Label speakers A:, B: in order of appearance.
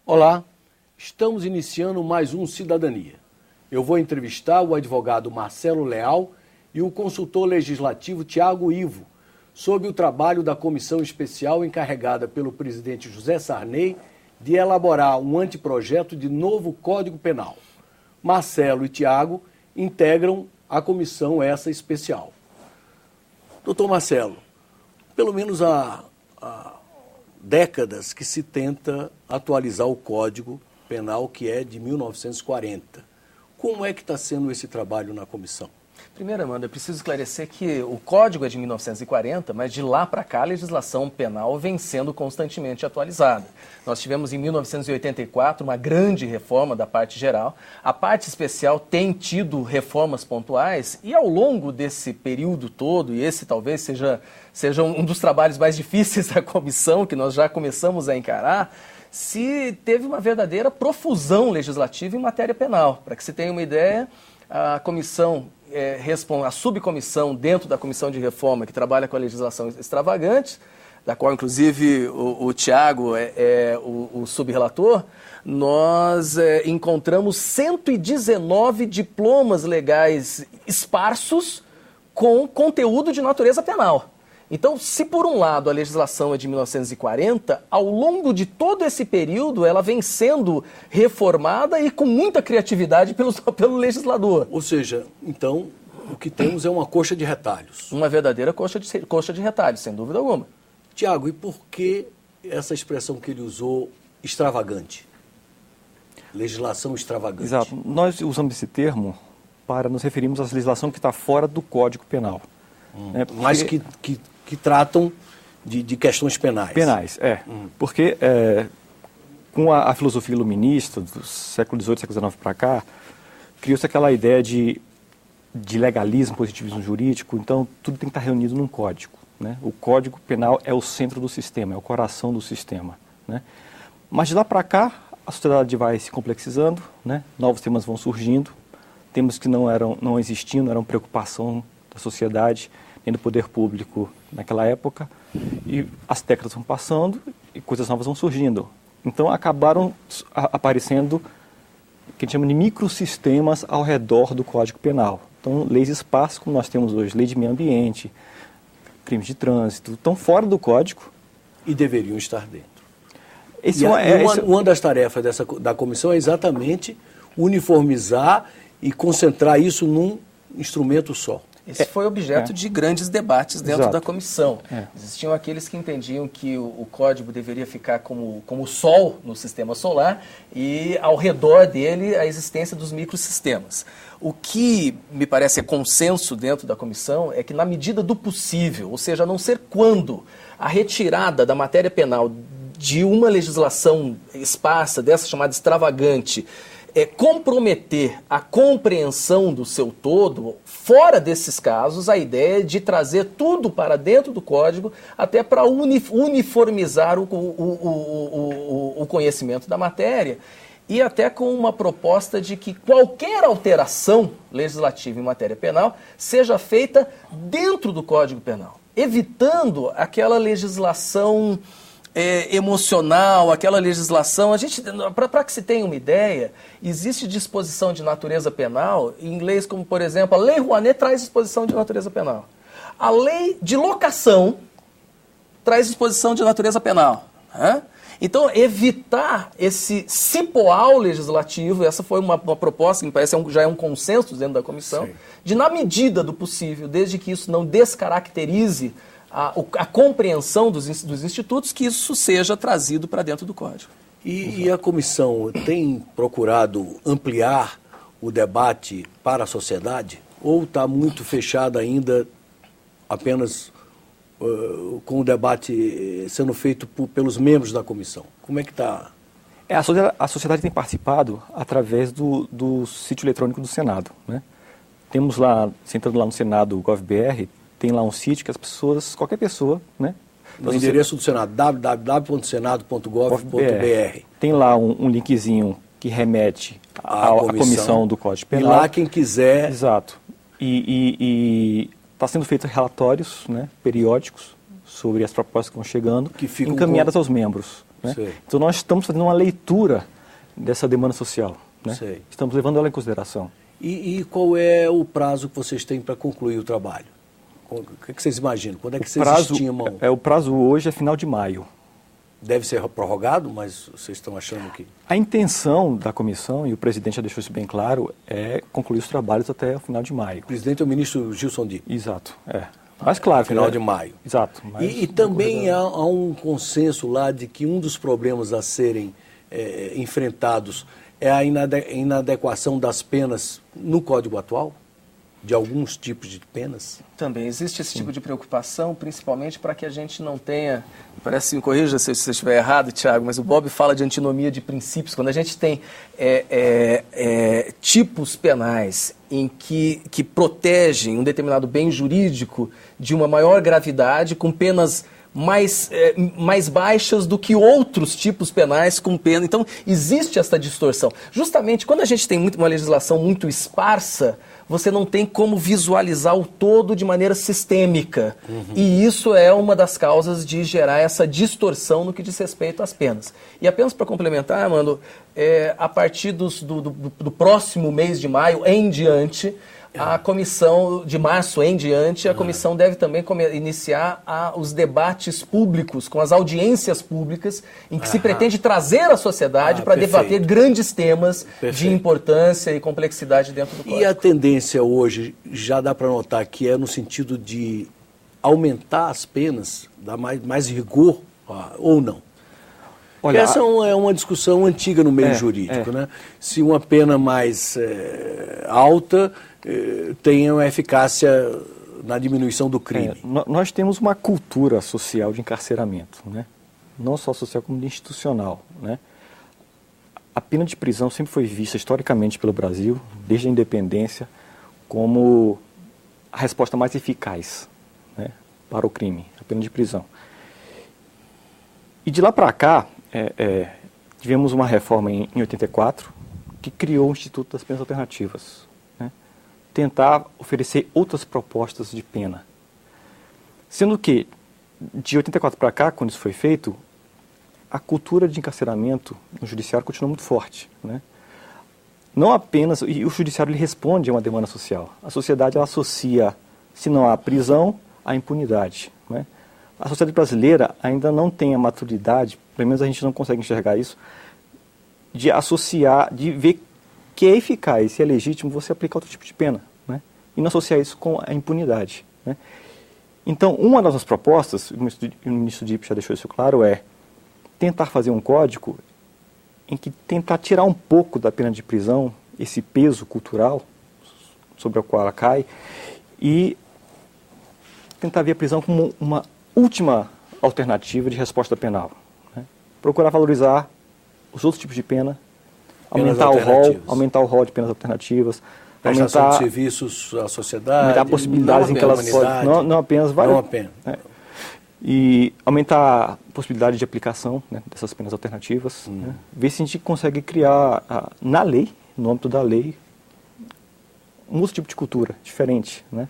A: Olá, estamos iniciando mais um Cidadania. Eu vou entrevistar o advogado Marcelo Leal e o consultor legislativo Tiago Ivo sobre o trabalho da comissão especial encarregada pelo presidente José Sarney de elaborar um anteprojeto de novo Código Penal. Marcelo e Tiago integram a comissão essa especial. Doutor Marcelo, pelo menos há décadas que se tenta atualizar o Código Penal, que é de 1940. Como é que está sendo esse trabalho na comissão?
B: Primeiro, Amanda, eu preciso esclarecer que o Código é de 1940, mas de lá para cá a legislação penal vem sendo constantemente atualizada. Nós tivemos em 1984 uma grande reforma da parte geral, a parte especial tem tido reformas pontuais e ao longo desse período todo, e esse talvez seja um dos trabalhos mais difíceis da comissão, que nós já começamos a encarar, se teve uma verdadeira profusão legislativa em matéria penal. Para que se tenha uma ideia, a comissão a subcomissão dentro da comissão de reforma que trabalha com a legislação extravagante, da qual inclusive o Tiago é o subrelator, nós encontramos 119 diplomas legais esparsos com conteúdo de natureza penal. Então, se por um lado a legislação é de 1940, ao longo de todo esse período ela vem sendo reformada e com muita criatividade pelo legislador.
A: Ou seja, então, o que temos é uma coxa de retalhos.
B: Uma verdadeira coxa de retalhos, sem dúvida alguma.
A: Tiago, e por que essa expressão que ele usou, extravagante? Legislação extravagante.
C: Exato. Nós usamos esse termo para nos referirmos à legislação que está fora do Código Penal.
A: Mas que tratam de questões penais.
C: Penais, porque com a filosofia iluminista do século XVIII, século XIX para cá, criou-se aquela ideia de legalismo, positivismo jurídico, então tudo tem que estar reunido num código. Né? O Código Penal é o centro do sistema, é o coração do sistema. Né? Mas de lá para cá, a sociedade vai se complexizando, né? Novos temas vão surgindo, temas que não existiam, não eram preocupação da sociedade, nem do poder público naquela época, e as décadas vão passando e coisas novas vão surgindo. Então acabaram aparecendo o que a gente chama de microsistemas ao redor do Código Penal. Então, leis esparsas, como nós temos hoje, lei de meio ambiente, crimes de trânsito, estão fora do Código.
A: E deveriam estar dentro.
C: Uma
A: das tarefas da comissão é exatamente uniformizar e concentrar isso num instrumento só.
B: Esse foi objeto de grandes debates dentro
C: Exato.
B: da comissão. Existiam aqueles que entendiam que o código deveria ficar como o Sol no sistema solar e ao redor dele a existência dos microsistemas. O que me parece consenso dentro da comissão é que na medida do possível, ou seja, a não ser quando a retirada da matéria penal de uma legislação esparsa, dessa chamada extravagante, comprometer a compreensão do seu todo, fora desses casos, a ideia é de trazer tudo para dentro do código, até para uniformizar o conhecimento da matéria, e até com uma proposta de que qualquer alteração legislativa em matéria penal seja feita dentro do Código Penal, evitando aquela legislação emocional, aquela legislação. Para que se tenha uma ideia, existe disposição de natureza penal em leis como, por exemplo, a Lei Rouanet traz disposição de natureza penal. A Lei de Locação traz disposição de natureza penal. Então, evitar esse cipoal legislativo, essa foi uma proposta que me parece já é um consenso dentro da comissão, de, na medida do possível, desde que isso não descaracterize a compreensão dos institutos, que isso seja trazido para dentro do Código.
A: E a comissão tem procurado ampliar o debate para a sociedade? Ou está muito fechada ainda apenas com o debate sendo feito pelos membros da comissão? Como é que está?
C: A sociedade tem participado através do sítio eletrônico do Senado. Né? Temos lá, entrando lá no Senado GovBR, tem lá um sítio que as pessoas, qualquer pessoa, né?
A: No endereço do Senado, www.senado.gov.br.
C: Tem lá um linkzinho que remete à comissão do Código Penal.
A: E lá quem quiser...
C: Exato. E está sendo feitos relatórios, né, periódicos sobre as propostas que vão chegando, encaminhadas aos membros. né?
A: Sei.
C: Então nós estamos fazendo uma leitura dessa demanda social, né?
A: Sei.
C: Estamos levando ela em consideração.
A: E qual é o prazo que vocês têm para concluir o trabalho? O que vocês imaginam? Quando é que vocês estimam?
C: O prazo hoje é final de maio.
A: Deve ser prorrogado, mas vocês estão achando que...
C: A intenção da comissão, e o presidente já deixou isso bem claro, é concluir os trabalhos até o final de maio.
A: O presidente é o ministro Gilson Di.
C: Exato, Mas claro...
A: Final de maio.
C: Exato.
A: E também há um consenso lá de que um dos problemas a serem enfrentados é a inadequação das penas no Código atual? De alguns tipos de penas?
B: Também existe esse tipo de preocupação, principalmente para que a gente não tenha, parece, me corrija se eu estiver errado, Tiago, mas o Bob fala de antinomia de princípios. Quando a gente tem tipos penais em que protegem um determinado bem jurídico de uma maior gravidade, com penas mais baixas do que outros tipos penais com pena. Então, existe essa distorção. Justamente quando a gente tem uma legislação muito esparsa, você não tem como visualizar o todo de maneira sistêmica. E isso é uma das causas de gerar essa distorção no que diz respeito às penas. E apenas para complementar, Armando, a partir do próximo mês de maio em diante, a comissão, de março em diante, a comissão deve também iniciar os debates públicos, com as audiências públicas, em que se pretende trazer a sociedade para debater grandes temas de importância e complexidade dentro do Código.
A: E a tendência hoje, já dá para notar que é no sentido de aumentar as penas, dar mais rigor ou não? Olha, essa é uma discussão antiga no meio jurídico, né? Se uma pena mais alta tem uma eficácia na diminuição do crime.
C: Nós temos uma cultura social de encarceramento, né? Não só social como institucional, né? A pena de prisão sempre foi vista historicamente pelo Brasil, desde a independência, como a resposta mais eficaz, né, para o crime, a pena de prisão. E de lá para cá, tivemos uma reforma em 84 que criou o Instituto das Penas Alternativas, né, tentar oferecer outras propostas de pena. Sendo que, de 84 para cá, quando isso foi feito, a cultura de encarceramento no judiciário continua muito forte, né? Não apenas, e o judiciário ele responde a uma demanda social. A sociedade ela associa, se não a prisão, a impunidade, né? A sociedade brasileira ainda não tem a maturidade, pelo menos a gente não consegue enxergar isso, de associar, de ver que é eficaz e é legítimo você aplicar outro tipo de pena, né? E não associar isso com a impunidade, né? Então, uma das nossas propostas, o ministro Dipp já deixou isso claro, é tentar fazer um código em que tentar tirar um pouco da pena de prisão, esse peso cultural sobre o qual ela cai, e tentar ver a prisão como uma última alternativa de resposta penal, né? Procurar valorizar os outros tipos de pena, aumentar o rol de penas alternativas,
A: prestação de serviços à sociedade,
C: aumentar possibilidades em que elas podem, não apenas
A: não a pena.
C: E aumentar a possibilidade de aplicação, né, dessas penas alternativas, né? Ver se a gente consegue criar, na lei, no âmbito da lei, um outro tipo de cultura, diferente, né?